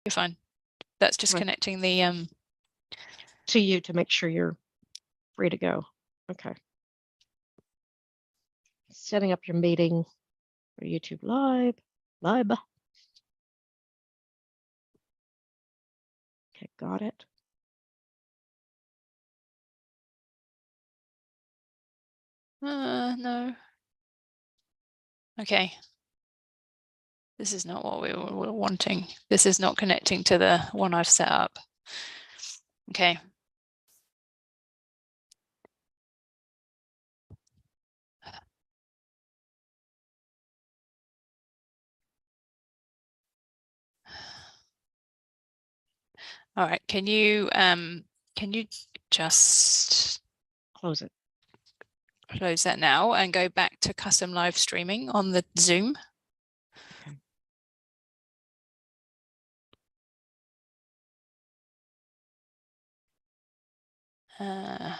You're fine. That's just Right. connecting the To you to make sure you're free to go. Okay. Setting up your meeting for YouTube Live. Okay, got it. no. Okay. This is not what we were wanting. This is not connecting to the one I've set up. Okay. All right. Can you just Close it. close that now and go back to custom live streaming on the Zoom? Okay.